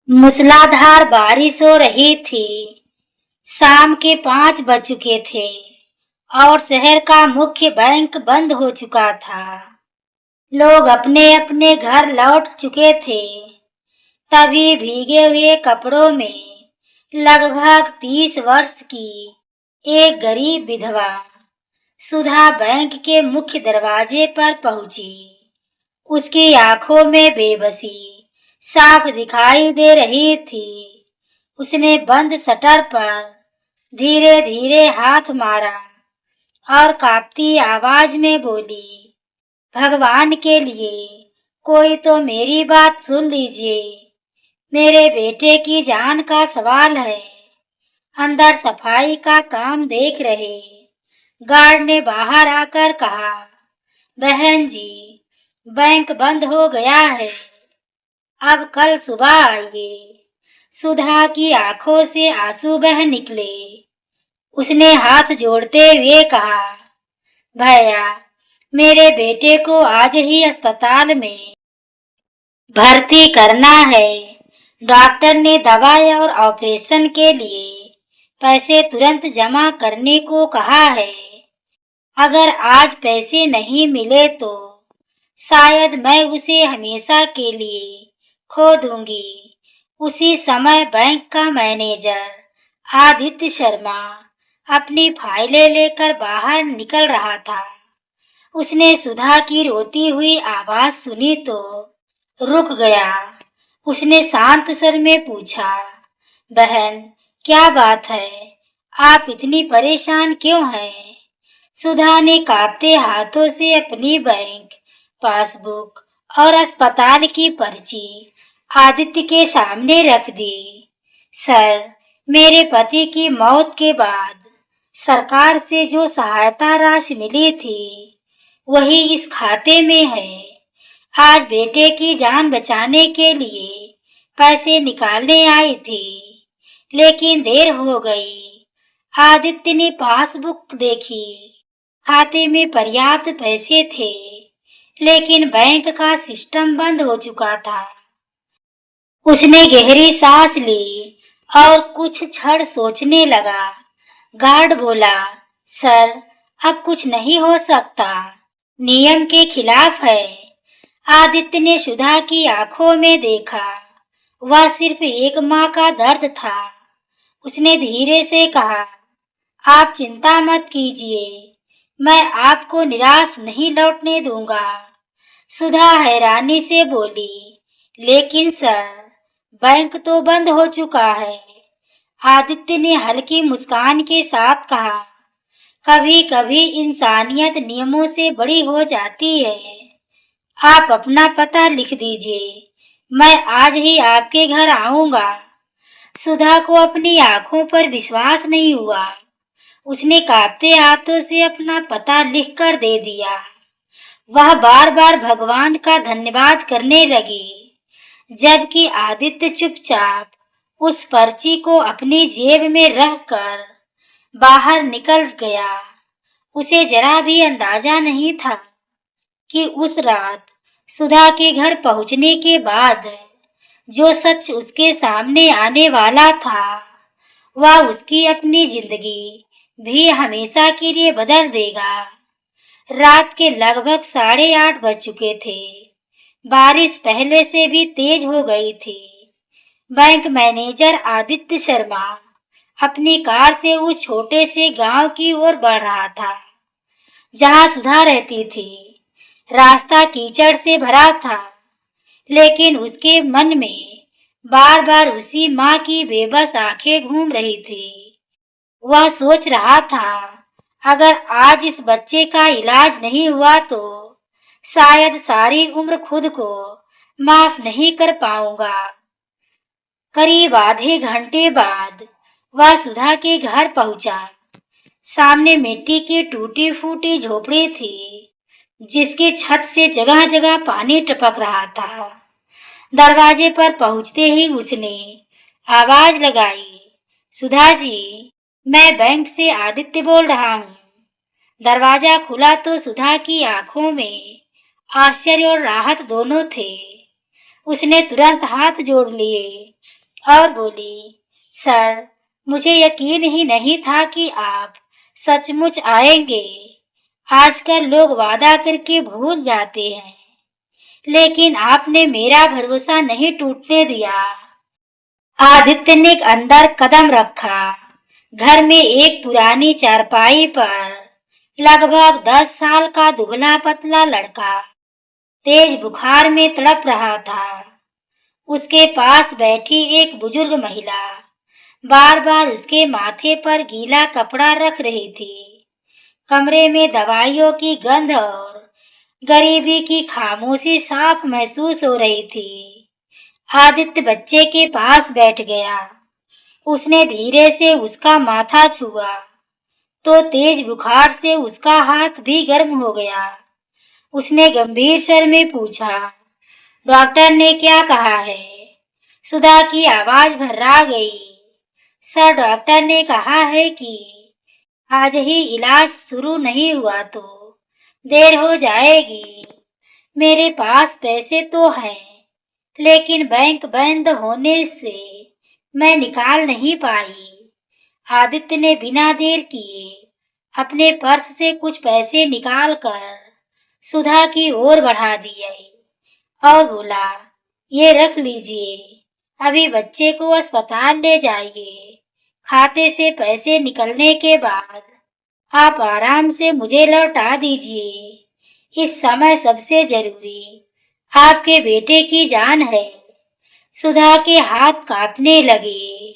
मूसलाधार बारिश हो रही थी। शाम के 5 बज चुके थे और शहर का मुख्य बैंक बंद हो चुका था। लोग अपने अपने घर लौट चुके थे। तभी भीगे हुए कपड़ों में लगभग 30 वर्ष की एक गरीब विधवा सुधा बैंक के मुख्य दरवाजे पर पहुंची। उसकी आंखों में बेबसी साफ दिखाई दे रही थी। उसने बंद शटर पर धीरे धीरे हाथ मारा और कांपती आवाज में बोली, भगवान के लिए कोई तो मेरी बात सुन लीजिए। मेरे बेटे की जान का सवाल है। अंदर सफाई का काम देख रहे गार्ड ने बाहर आकर कहा, बहन जी, बैंक बंद हो गया है, अब कल सुबह आइए। सुधा की आंखों से आंसू बह निकले। उसने हाथ जोड़ते हुए कहा, भैया, मेरे बेटे को आज ही अस्पताल में भर्ती करना है। डॉक्टर ने दवाई और ऑपरेशन के लिए पैसे तुरंत जमा करने को कहा है। अगर आज पैसे नहीं मिले तो शायद मैं उसे हमेशा के लिए खो दूंगी। उसी समय बैंक का मैनेजर आदित्य शर्मा अपनी फाइलें लेकर बाहर निकल रहा था। उसने सुधा की रोती हुई आवाज सुनी तो रुक गया। उसने शांत स्वर में पूछा, बहन, क्या बात है? आप इतनी परेशान क्यों हैं? सुधा ने कांपते हाथों से अपनी बैंक पासबुक और अस्पताल की पर्ची आदित्य के सामने रख दी। सर, मेरे पति की मौत के बाद सरकार से जो सहायता राशि मिली थी वही इस खाते में है। आज बेटे की जान बचाने के लिए पैसे निकालने आई थी, लेकिन देर हो गई। आदित्य ने पासबुक देखी। खाते में पर्याप्त पैसे थे, लेकिन बैंक का सिस्टम बंद हो चुका था। उसने गहरी सांस ली और कुछ क्षण सोचने लगा। गार्ड बोला, सर, अब कुछ नहीं हो सकता, नियम के खिलाफ है। आदित्य ने सुधा की आंखों में देखा। वह सिर्फ एक माँ का दर्द था। उसने धीरे से कहा, आप चिंता मत कीजिए, मैं आपको निराश नहीं लौटने दूंगा। सुधा हैरानी से बोली, लेकिन सर, बैंक तो बंद हो चुका है। आदित्य ने हल्की मुस्कान के साथ कहा, कभी कभी इंसानियत नियमों से बड़ी हो जाती है। आप अपना पता लिख दीजिए, मैं आज ही आपके घर आऊंगा। सुधा को अपनी आंखों पर विश्वास नहीं हुआ। उसने कांपते हाथों से अपना पता लिखकर दे दिया। वह बार बार भगवान का धन्यवाद करने लगी, जबकि आदित्य चुपचाप उस पर्ची को अपनी जेब में रखकर बाहर निकल गया। उसे जरा भी अंदाजा नहीं था कि उस रात सुधा के घर पहुंचने के बाद जो सच उसके सामने आने वाला था वह उसकी अपनी जिंदगी भी हमेशा के लिए बदल देगा। रात के लगभग 8:30 बज चुके थे। बारिश पहले से भी तेज हो गई थी। बैंक मैनेजर आदित्य शर्मा अपनी कार से उस छोटे से गांव की ओर बढ़ रहा था जहां सुधा रहती थी। रास्ता कीचड़ से भरा था, लेकिन उसके मन में बार बार उसी माँ की बेबस आंखें घूम रही थी। वह सोच रहा था, अगर आज इस बच्चे का इलाज नहीं हुआ तो शायद सारी उम्र खुद को माफ नहीं कर पाऊंगा। करीब आधे घंटे बाद वह सुधा के घर पहुंचा। सामने मिट्टी की टूटी फूटी झोपड़ी थी, जिसके छत से जगह जगह पानी टपक रहा था। दरवाजे पर पहुंचते ही उसने आवाज लगाई, सुधा जी, मैं बैंक से आदित्य बोल रहा हूँ। दरवाजा खुला तो सुधा की आंखों में आश्चर्य और राहत दोनों थे। उसने तुरंत हाथ जोड़ लिए और बोली, सर, मुझे यकीन ही नहीं था कि आप सचमुच आएंगे। आजकल लोग वादा करके भूल जाते हैं, लेकिन आपने मेरा भरोसा नहीं टूटने दिया। आदित्य ने अंदर कदम रखा। घर में एक पुरानी चारपाई पर लगभग 10 साल का दुबला पतला लड़का तेज बुखार में तड़प रहा था। उसके पास बैठी एक बुजुर्ग महिला बार बार उसके माथे पर गीला कपड़ा रख रही थी। कमरे में दवाइयों की गंध और गरीबी की खामोशी साफ महसूस हो रही थी। आदित्य बच्चे के पास बैठ गया। उसने धीरे से उसका माथा छुआ तो तेज बुखार से उसका हाथ भी गर्म हो गया। उसने गंभीर स्वर में पूछा, डॉक्टर ने क्या कहा है? सुधा की आवाज भर्रा गई। सर, डॉक्टर ने कहा है कि आज ही इलाज शुरू नहीं हुआ तो देर हो जाएगी। मेरे पास पैसे तो हैं, लेकिन बैंक बंद होने से मैं निकाल नहीं पाई। आदित्य ने बिना देर किए अपने पर्स से कुछ पैसे निकालकर सुधा की ओर बढ़ा दिए और बोला, ये रख लीजिए, अभी बच्चे को अस्पताल ले जाइए। खाते से पैसे निकलने के बाद आप आराम से मुझे लौटा दीजिए। इस समय सबसे जरूरी आपके बेटे की जान है। सुधा के हाथ कांपने लगे।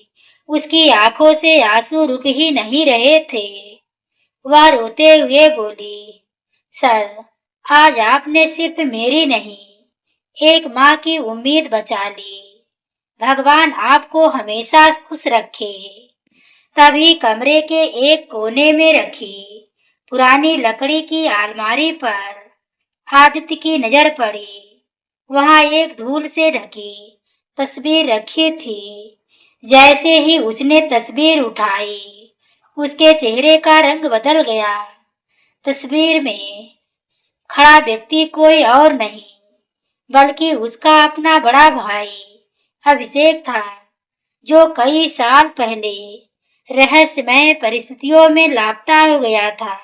उसकी आंखों से आंसू रुक ही नहीं रहे थे। वह रोते हुए बोली, सर, आज आपने सिर्फ मेरी नहीं, एक माँ की उम्मीद बचा ली। भगवान आपको हमेशा खुश रखे। तभी कमरे के एक कोने में रखी पुरानी लकड़ी की अलमारी पर आदित्य की नजर पड़ी। वहां एक धूल से ढकी तस्वीर रखी थी। जैसे ही उसने तस्वीर उठाई, उसके चेहरे का रंग बदल गया। तस्वीर में खड़ा व्यक्ति कोई और नहीं, बल्कि उसका अपना बड़ा भाई अभिषेक था, जो कई साल पहले रहस्यमय परिस्थितियों में लापता हो गया था।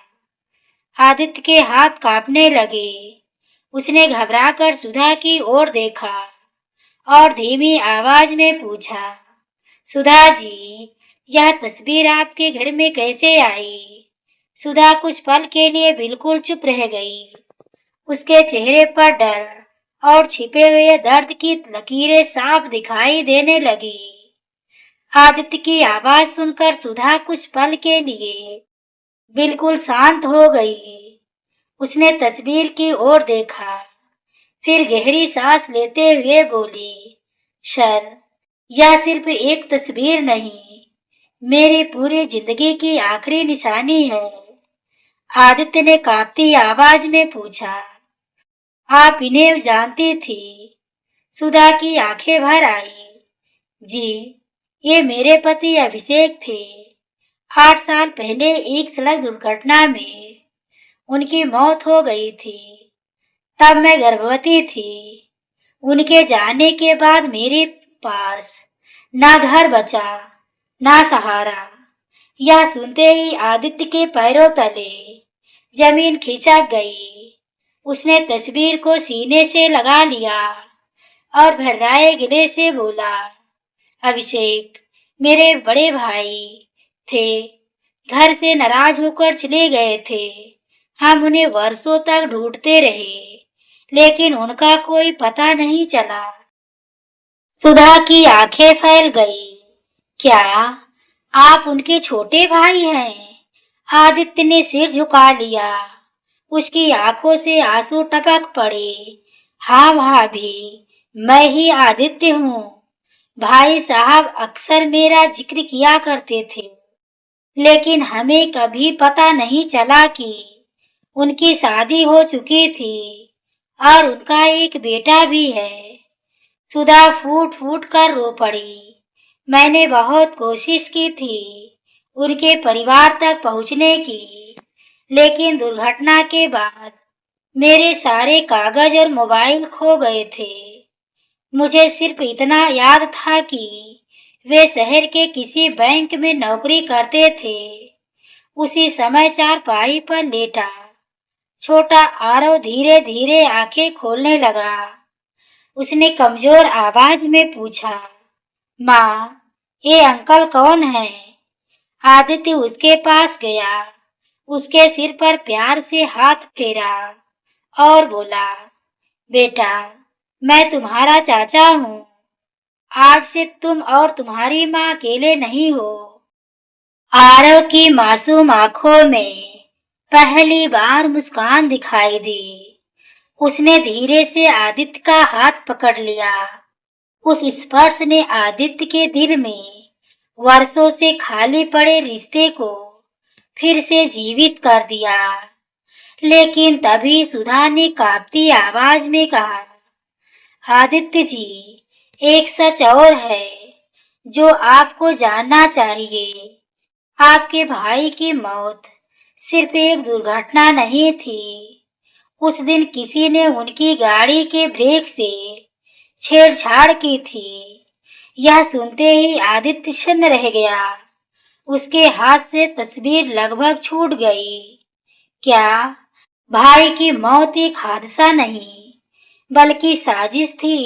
आदित्य के हाथ कांपने लगे। उसने घबराकर सुधा की ओर देखा और धीमी आवाज में पूछा, सुधा जी, यह तस्वीर आपके घर में कैसे आई? सुधा कुछ पल के लिए बिल्कुल चुप रह गई। उसके चेहरे पर डर और छिपे हुए दर्द की लकीरें साफ दिखाई देने लगी। आदित्य की आवाज सुनकर सुधा कुछ पल के लिए बिल्कुल शांत हो गई। उसने तस्वीर की ओर देखा, फिर गहरी सांस लेते हुए बोली, सर, यह सिर्फ एक तस्वीर नहीं, मेरी पूरी जिंदगी की आखिरी निशानी है। आदित्य ने कांपती आवाज में पूछा, आप इन्हें जानती थी? सुधा की आंखें भर आई। जी, ये मेरे पति अभिषेक थे। 8 साल पहले एक सड़क दुर्घटना में उनकी मौत हो गई थी। तब मैं गर्भवती थी। उनके जाने के बाद मेरे पास ना घर बचा, ना सहारा। यह सुनते ही आदित्य के पैरों तले जमीन खिसक गई। उसने तस्वीर को सीने से लगा लिया और भर्राए गले से बोला, अभिषेक मेरे बड़े भाई थे, घर से नाराज होकर चले गए थे। हम उन्हें वर्षों तक ढूंढते रहे, लेकिन उनका कोई पता नहीं चला। सुधा की आंखें फैल गई। क्या आप उनके छोटे भाई हैं? आदित्य ने सिर झुका लिया। उसकी आंखों से आंसू टपक पड़े। हाँ भाभी, मैं ही आदित्य हूँ। भाई साहब अक्सर मेरा जिक्र किया करते थे, लेकिन हमें कभी पता नहीं चला कि उनकी शादी हो चुकी थी और उनका एक बेटा भी है। सुधा फूट फूट कर रो पड़ी। मैंने बहुत कोशिश की थी उनके परिवार तक पहुंचने की, लेकिन दुर्घटना के बाद मेरे सारे कागज और मोबाइल खो गए थे। मुझे सिर्फ इतना याद था कि वे शहर के किसी बैंक में नौकरी करते थे। उसी समय चारपाई पर लेटा छोटा आरव धीरे धीरे आंखें खोलने लगा। उसने कमजोर आवाज में पूछा, माँ, ये अंकल कौन है? आदित्य उसके पास गया, उसके सिर पर प्यार से हाथ फेरा और बोला, बेटा, मैं तुम्हारा चाचा हूँ। आज से तुम और तुम्हारी माँ अकेले नहीं हो। आरव की मासूम आंखों में पहली बार मुस्कान दिखाई दी। उसने धीरे से आदित्य का हाथ पकड़ लिया। उस स्पर्श ने आदित्य के दिल में वर्षों से खाली पड़े रिश्ते को फिर से जीवित कर दिया। लेकिन तभी सुधा ने कांपती आवाज में कहा, आदित्य जी, एक सच और है जो आपको जानना चाहिए। आपके भाई की मौत सिर्फ एक दुर्घटना नहीं थी। उस दिन किसी ने उनकी गाड़ी के ब्रेक से छेड़छाड़ की थी। यह सुनते ही आदित्य शून्य रह गया। उसके हाथ से तस्वीर लगभग छूट गई। क्या भाई की मौत एक हादसा नहीं, बल्कि साजिश थी?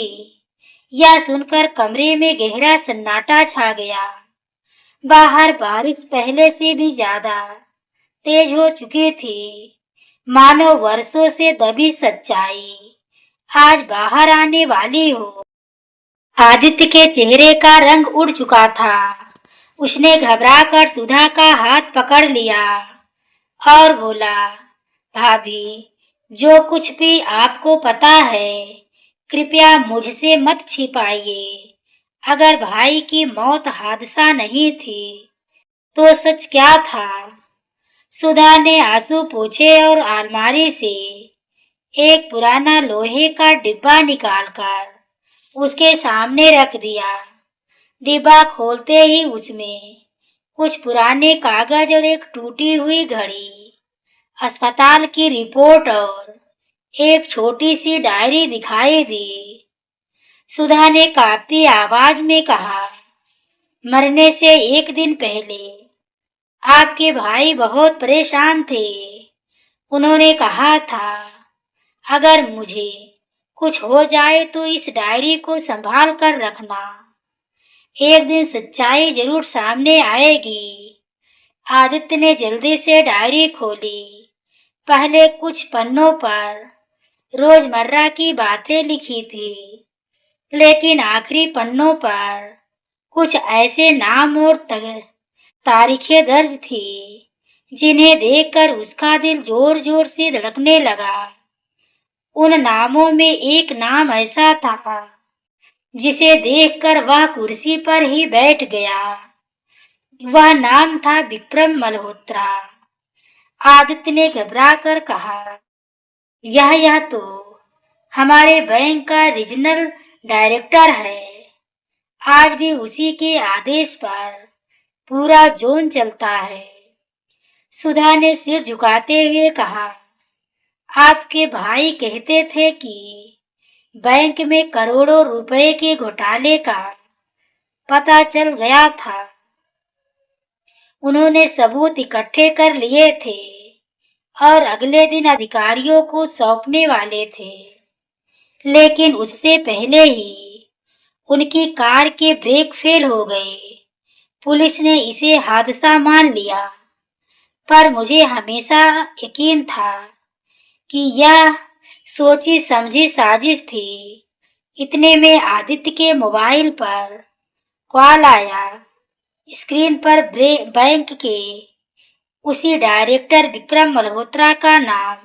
यह सुनकर कमरे में गहरा सन्नाटा छा गया। बाहर बारिश पहले से भी ज्यादा तेज हो चुकी थी। मानो वर्षों से दबी सच्चाई आज बाहर आने वाली हो। आदित्य के चेहरे का रंग उड़ चुका था। उसने घबराकर सुधा का हाथ पकड़ लिया और बोला, भाभी, जो कुछ भी आपको पता है कृपया मुझसे मत छिपाइए। अगर भाई की मौत हादसा नहीं थी तो सच क्या था? सुधा ने आंसू पोंछे और अलमारी से एक पुराना लोहे का डिब्बा निकालकर उसके सामने रख दिया। डिब्बा खोलते ही उसमें कुछ पुराने कागज और एक टूटी हुई घड़ी, अस्पताल की रिपोर्ट और एक छोटी सी डायरी दिखाई दी। सुधा ने कांपती आवाज में कहा, मरने से एक दिन पहले आपके भाई बहुत परेशान थे। उन्होंने कहा था, अगर मुझे कुछ हो जाए तो इस डायरी को संभाल कर रखना। एक दिन सच्चाई जरूर सामने आएगी। आदित्य ने जल्दी से डायरी खोली। पहले कुछ पन्नों पर रोजमर्रा की बातें लिखी थी, लेकिन आखिरी पन्नों पर कुछ ऐसे नाम और तारीखें दर्ज थी जिन्हें देखकर उसका दिल जोर जोर से धड़कने लगा। उन नामों में एक नाम ऐसा था जिसे देखकर वह कुर्सी पर ही बैठ गया। वह नाम था विक्रम मल्होत्रा। आदित्य ने घबराकर कहा, यह तो हमारे बैंक का रीजनल डायरेक्टर है। आज भी उसी के आदेश पर पूरा जोन चलता है। सुधा ने सिर झुकाते हुए कहा, आपके भाई कहते थे कि बैंक में करोड़ों रुपए के घोटाले का पता चल गया था। उन्होंने सबूत इकट्ठे कर लिए थे और अगले दिन अधिकारियों को सौंपने वाले थे। लेकिन उससे पहले ही उनकी कार के ब्रेक फेल हो गए। पुलिस ने इसे हादसा मान लिया, पर मुझे हमेशा यकीन था कि यह सोची समझी साजिश थी। इतने में आदित्य के मोबाइल पर कॉल आया। स्क्रीन पर बैंक के उसी डायरेक्टर विक्रम मल्होत्रा का नाम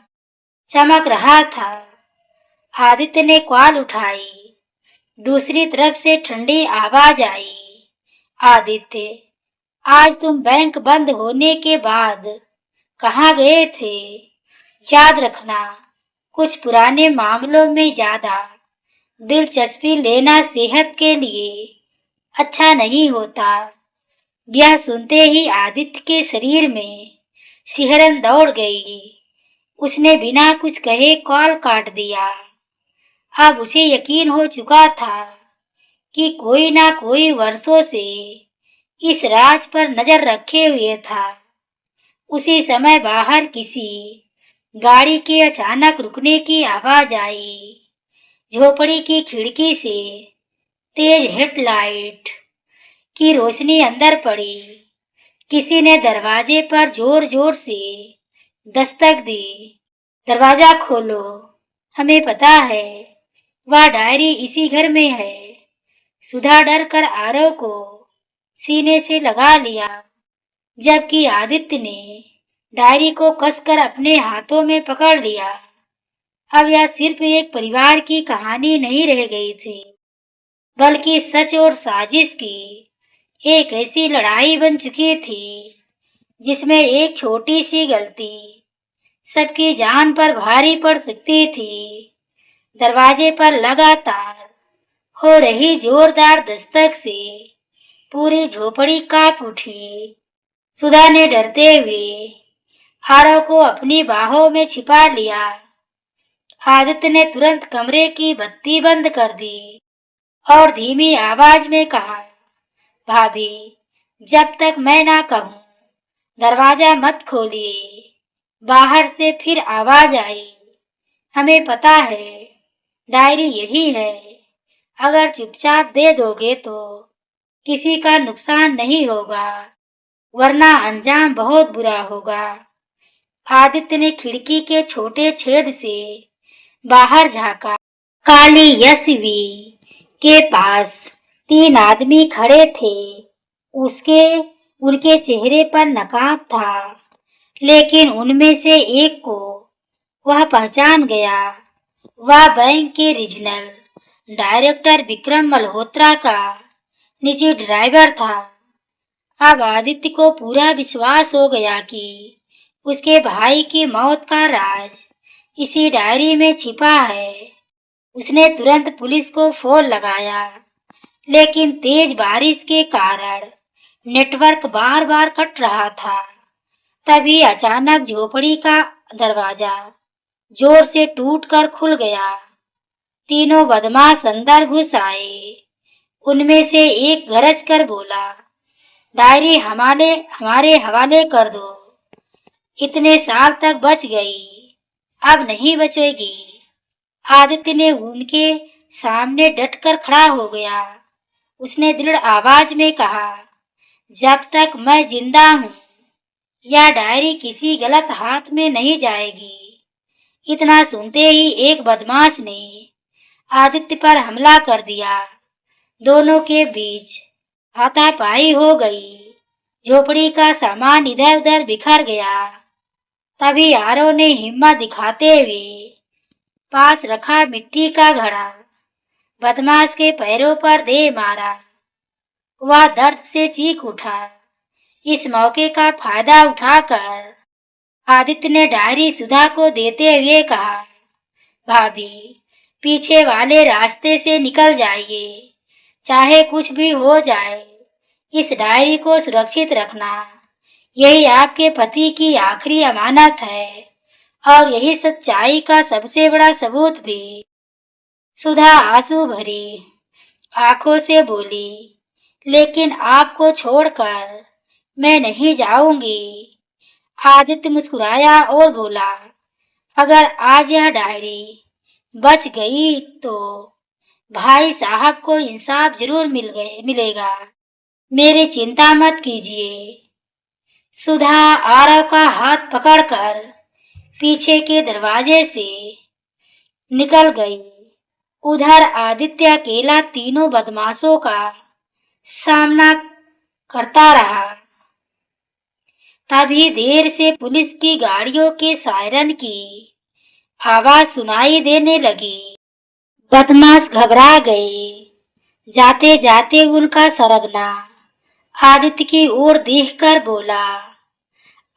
चमक रहा था। आदित्य ने कॉल उठाई। दूसरी तरफ से ठंडी आवाज आई, आदित्य, आज तुम बैंक बंद होने के बाद कहाँ गए थे? याद रखना, कुछ पुराने मामलों में ज्यादा दिलचस्पी लेना सेहत के लिए अच्छा नहीं होता। यह सुनते ही आदित्य के शरीर में सिहरन दौड़ गई। उसने बिना कुछ कहे कॉल काट दिया। अब उसे यकीन हो चुका था कि कोई ना कोई वर्षों से इस राज पर नजर रखे हुए था। उसी समय बाहर किसी गाड़ी के अचानक रुकने की आवाज आई। झोपड़ी की खिड़की से तेज हेडलाइट की रोशनी अंदर पड़ी। किसी ने दरवाजे पर जोर जोर से दस्तक दी। दरवाजा खोलो, हमें पता है वह डायरी इसी घर में है। सुधा डर कर आरव को सीने से लगा लिया, जबकि आदित्य ने डायरी को कसकर अपने हाथों में पकड़ लिया। अब यह सिर्फ एक परिवार की कहानी नहीं रह गई थी, बल्कि सच और साजिश की एक ऐसी लड़ाई बन चुकी थी जिसमें एक छोटी सी गलती सबकी जान पर भारी पड़ सकती थी। दरवाजे पर लगातार हो रही जोरदार दस्तक से पूरी झोपड़ी कांप उठी। सुधा ने डरते हुए आरव को अपनी बाहों में छिपा लिया। आदित्य ने तुरंत कमरे की बत्ती बंद कर दी और धीमी आवाज में कहा, भाभी, जब तक मैं ना कहूं दरवाजा मत खोलिए। बाहर से फिर आवाज आई, हमें पता है डायरी यही है। अगर चुपचाप दे दोगे तो किसी का नुकसान नहीं होगा, वरना अंजाम बहुत बुरा होगा। आदित्य ने खिड़की के छोटे छेद से बाहर झांका। काली यशवी के पास 3 आदमी खड़े थे। उनके चेहरे पर नकाब था, लेकिन उनमें से एक को वह पहचान गया। वह बैंक के रीजनल डायरेक्टर विक्रम मल्होत्रा का निजी ड्राइवर था। अब आदित्य को पूरा विश्वास हो गया कि उसके भाई की मौत का राज इसी डायरी में छिपा है। उसने तुरंत पुलिस को फोन लगाया, लेकिन तेज बारिश के कारण नेटवर्क बार बार कट रहा था। तभी अचानक झोपड़ी का दरवाजा जोर से टूटकर खुल गया। तीनों बदमाश अंदर घुस आए। उनमें से एक गरज कर बोला, डायरी हमारे हवाले कर दो। इतने साल तक बच गई, अब नहीं बचेगी। आदित्य ने उनके सामने डटकर खड़ा हो गया। उसने दृढ़ आवाज में कहा, जब तक मैं जिंदा हूं यह डायरी किसी गलत हाथ में नहीं जाएगी। इतना सुनते ही एक बदमाश ने आदित्य पर हमला कर दिया। दोनों के बीच हाथापाई हो गई। झोपड़ी का सामान इधर उधर बिखर गया। तभी आरव ने हिम्मत दिखाते हुए पास रखा मिट्टी का घड़ा बदमाश के पैरों पर दे मारा। वह दर्द से चीख उठा। इस मौके का फायदा उठाकर आदित्य ने डायरी सुधा को देते हुए कहा, भाभी, पीछे वाले रास्ते से निकल जाइए। चाहे कुछ भी हो जाए, इस डायरी को सुरक्षित रखना। यही आपके पति की आखिरी अमानत है और यही सच्चाई का सबसे बड़ा सबूत भी। सुधा आंसू भरी आंखों से बोली, लेकिन आपको छोड़कर मैं नहीं जाऊंगी। आदित्य मुस्कुराया और बोला, अगर आज यह डायरी बच गई तो भाई साहब को इंसाफ जरूर मिलेगा। मेरी चिंता मत कीजिए। सुधा आरव का हाथ पकड़कर पीछे के दरवाजे से निकल गई। उधर आदित्य अकेला तीनों बदमाशों का सामना करता रहा। तभी देर से पुलिस की गाड़ियों के सायरन की आवाज सुनाई देने लगी। बदमाश घबरा गए। जाते जाते उनका सरगना आदित्य की ओर देखकर बोला,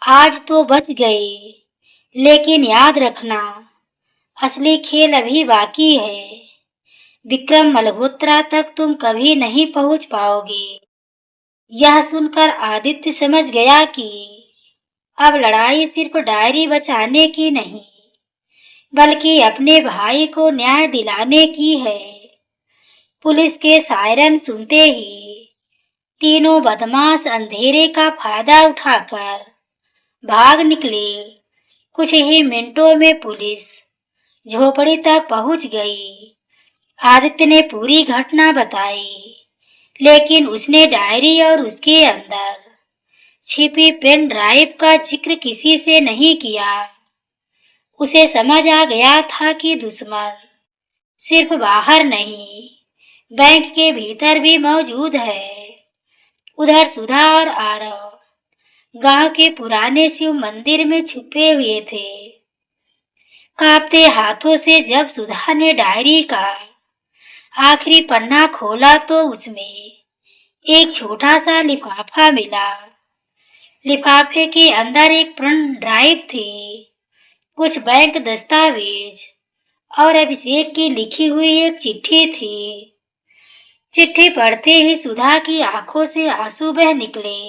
आज तो बच गए, लेकिन याद रखना असली खेल अभी बाकी है। विक्रम मल्होत्रा तक तुम कभी नहीं पहुंच पाओगे। यह सुनकर आदित्य समझ गया कि अब लड़ाई सिर्फ डायरी बचाने की नहीं, बल्कि अपने भाई को न्याय दिलाने की है। पुलिस के सायरन सुनते ही तीनों बदमाश अंधेरे का फायदा उठाकर भाग निकले। कुछ ही मिनटों में पुलिस झोपड़ी तक पहुंच गई। आदित्य ने पूरी घटना बताई, लेकिन उसने डायरी और उसके अंदर छिपी पेन ड्राइव का जिक्र किसी से नहीं किया। उसे समझ आ गया था कि दुश्मन सिर्फ बाहर नहीं, बैंक के भीतर भी मौजूद है। उधर सुधा और आरव गांव के पुराने शिव मंदिर में छुपे हुए थे। कांपते हाथों से जब सुधा ने डायरी का आखिरी पन्ना खोला तो उसमें एक छोटा सा लिफाफा मिला। लिफाफे के अंदर एक पेन ड्राइव थी, कुछ बैंक दस्तावेज और अभिषेक की लिखी हुई एक चिट्ठी थी। चिट्ठी पढ़ते ही सुधा की आंखों से आंसू बह निकले।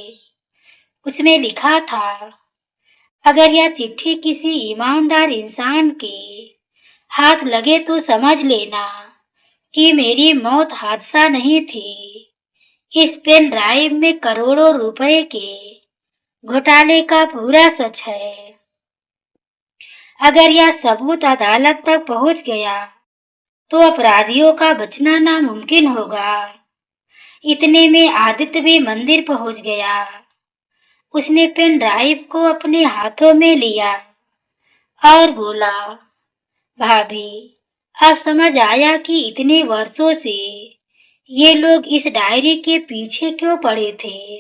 उसमें लिखा था, अगर यह चिट्ठी किसी ईमानदार इंसान के हाथ लगे तो समझ लेना कि मेरी मौत हादसा नहीं थी। इस पेन ड्राइव में करोड़ों रुपए के घोटाले का पूरा सच है। अगर यह सबूत अदालत तक पहुंच गया तो अपराधियों का बचना नामुमकिन होगा। इतने में आदित्य भी मंदिर पहुंच गया। उसने पेन ड्राइव को अपने हाथों में लिया और बोला, भाभी, अब समझ आया कि इतने वर्षों से ये लोग इस डायरी के पीछे क्यों पड़े थे।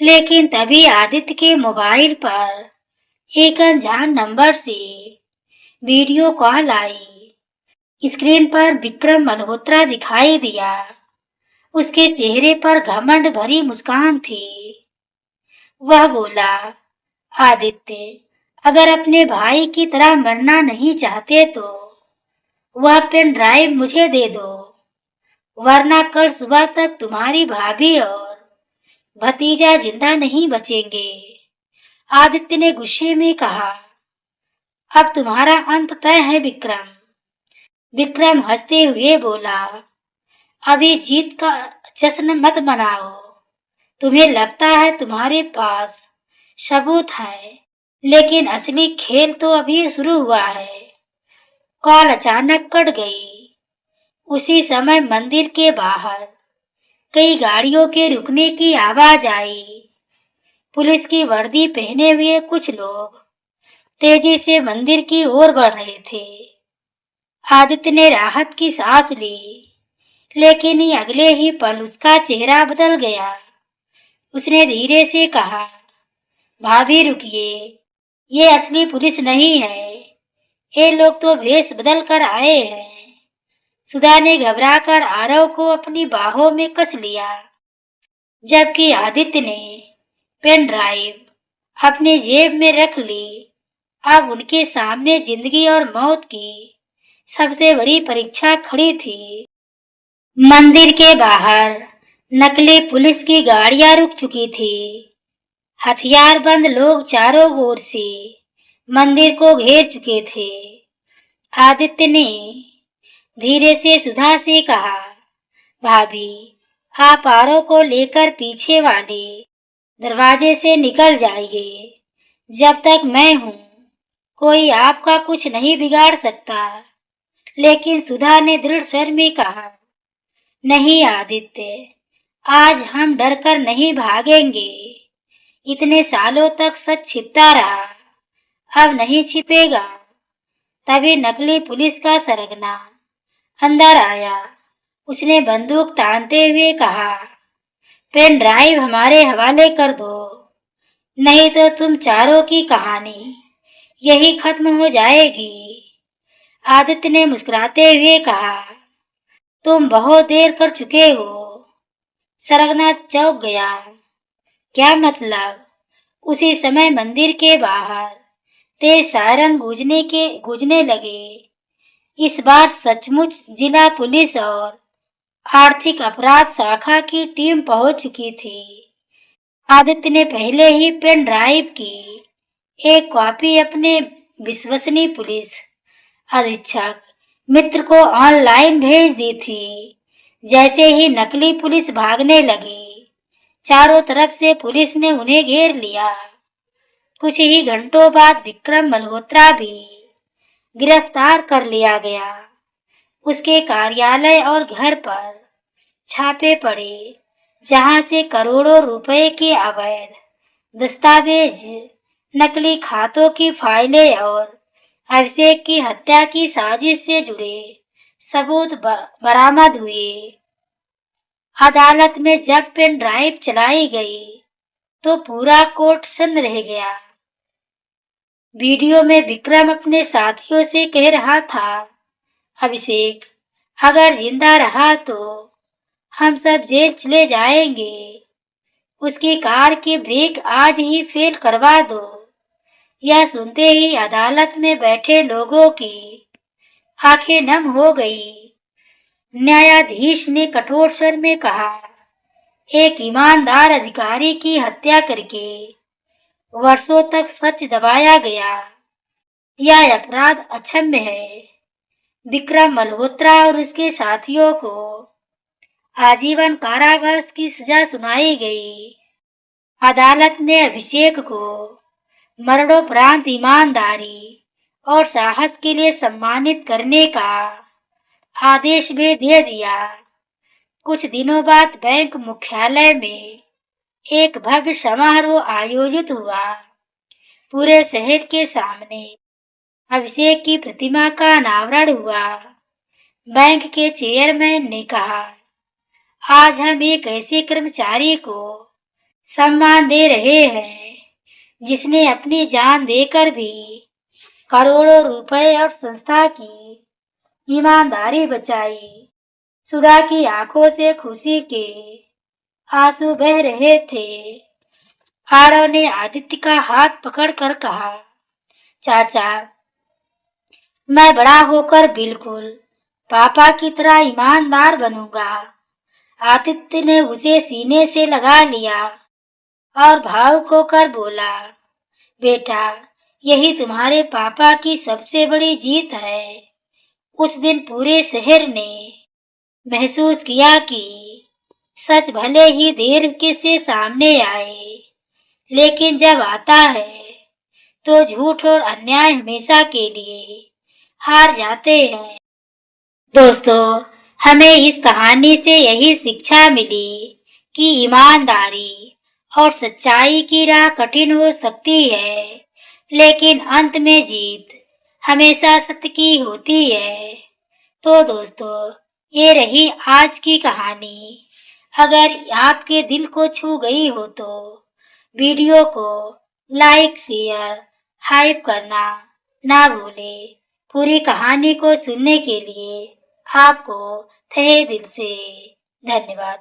लेकिन तभी आदित्य के मोबाइल पर एक अनजान नंबर से वीडियो कॉल आई। स्क्रीन पर विक्रम मल्होत्रा दिखाई दिया। उसके चेहरे पर घमंड भरी मुस्कान थी। वह बोला, आदित्य, अगर अपने भाई की तरह मरना नहीं चाहते तो वह पेन ड्राइव मुझे दे दो, वरना कल सुबह तक तुम्हारी भाभी और भतीजा जिंदा नहीं बचेंगे। आदित्य ने गुस्से में कहा, अब तुम्हारा अंत तय है विक्रम। विक्रम हंसते हुए बोला, अभी जीत का जश्न मत मनाओ। तुम्हें लगता है तुम्हारे पास सबूत है, लेकिन असली खेल तो अभी शुरू हुआ है। कॉल अचानक कट गई। उसी समय मंदिर के बाहर कई गाड़ियों के रुकने की आवाज आई। पुलिस की वर्दी पहने हुए कुछ लोग तेजी से मंदिर की ओर बढ़ रहे थे। आदित्य ने राहत की सांस ली, लेकिन ही अगले ही पल उसका चेहरा बदल गया। उसने धीरे से कहा, भाभी रुकिए, ये असली पुलिस नहीं है। ये लोग तो भेष बदल कर आए हैं। सुधा ने घबराकर आरव को अपनी बाहों में कस लिया, जबकि आदित्य ने पेन ड्राइव अपनी जेब में रख ली। अब उनके सामने जिंदगी और मौत की सबसे बड़ी परीक्षा खड़ी थी। मंदिर के बाहर नकली पुलिस की गाड़ियां रुक चुकी थी। हथियारबंद लोग चारों ओर से मंदिर को घेर चुके थे। आदित्य ने धीरे से सुधा से कहा, भाभी, आप आरव को लेकर पीछे वाले दरवाजे से निकल जाइए। जब तक मैं हूं, कोई आपका कुछ नहीं बिगाड़ सकता। लेकिन सुधा ने दृढ़ स्वर में कहा, नहीं आदित्य, आज हम डरकर नहीं भागेंगे। इतने सालों तक सच छिपता रहा, अब नहीं छिपेगा। तभी नकली पुलिस का सरगना अंदर आया। उसने बंदूक तानते हुए कहा, पेन ड्राइव हमारे हवाले कर दो, नहीं तो तुम चारों की कहानी यही खत्म हो जाएगी। आदित्य ने मुस्कुराते हुए कहा, तुम बहुत देर कर चुके हो। सरगना चौंक गया। क्या मतलब? उसी समय मंदिर के बाहर तेज सायरन गूंजने लगे। इस बार सचमुच जिला पुलिस और आर्थिक अपराध शाखा की टीम पहुंच चुकी थी। आदित्य ने पहले ही पेन ड्राइव की एक कॉपी अपने विश्वसनीय पुलिस अधीक्षक मित्र को ऑनलाइन भेज दी थी। जैसे ही नकली पुलिस भागने लगी, चारों तरफ से पुलिस ने उन्हें घेर लिया। कुछ ही घंटों बाद विक्रम मल्होत्रा भी गिरफ्तार कर लिया गया। उसके कार्यालय और घर पर छापे पड़े, जहां से करोड़ों रुपए के अवैध दस्तावेज, नकली खातों की फाइलें और अभिषेक की हत्या की साजिश से जुड़े सबूत बरामद हुए। अदालत में जब पेन ड्राइव चलाई गई तो पूरा कोर्ट सन्न रह गया। वीडियो में विक्रम अपने साथियों से कह रहा था, अभिषेक अगर जिंदा रहा तो हम सब जेल चले जाएंगे। उसकी कार के ब्रेक आज ही फेल करवा दो। यह सुनते ही अदालत में बैठे लोगों की आंखें नम हो गई। न्यायाधीश ने कठोर स्वर में कहा, एक ईमानदार अधिकारी की हत्या करके वर्षों तक सच दबाया गया, यह अपराध अक्षम्य है। विक्रम मल्होत्रा और उसके साथियों को आजीवन कारावास की सजा सुनाई गई। अदालत ने अभिषेक को मरणोपरांत ईमानदारी और साहस के लिए सम्मानित करने का आदेश भी दे दिया। कुछ दिनों बाद बैंक मुख्यालय में एक भव्य समारोह आयोजित हुआ। पूरे शहर के सामने अभिषेक की प्रतिमा का अनावरण हुआ। बैंक के चेयरमैन ने कहा, आज हम एक ऐसे कर्मचारी को सम्मान दे रहे हैं जिसने अपनी जान देकर भी करोड़ों रुपए और संस्था की ईमानदारी बचाई। सुधा की आंखों से खुशी के आंसू बह रहे थे। आरव ने आदित्य का हाथ पकड़कर कहा, चाचा मैं बड़ा होकर बिल्कुल पापा की तरह ईमानदार बनूंगा। आदित्य ने उसे सीने से लगा लिया और भावुक होकर बोला, बेटा यही तुम्हारे पापा की सबसे बड़ी जीत है। उस दिन पूरे शहर ने महसूस किया कि सच भले ही देर के से सामने आए, लेकिन जब आता है तो झूठ और अन्याय हमेशा के लिए हार जाते हैं। दोस्तों, हमें इस कहानी से यही शिक्षा मिली कि ईमानदारी और सच्चाई की राह कठिन हो सकती है, लेकिन अंत में जीत हमेशा सत्य की होती है। तो दोस्तों, ये रही आज की कहानी। अगर आपके दिल को छू गई हो तो वीडियो को लाइक, शेयर, हाइप करना ना भूलें। पूरी कहानी को सुनने के लिए आपको तहे दिल से धन्यवाद।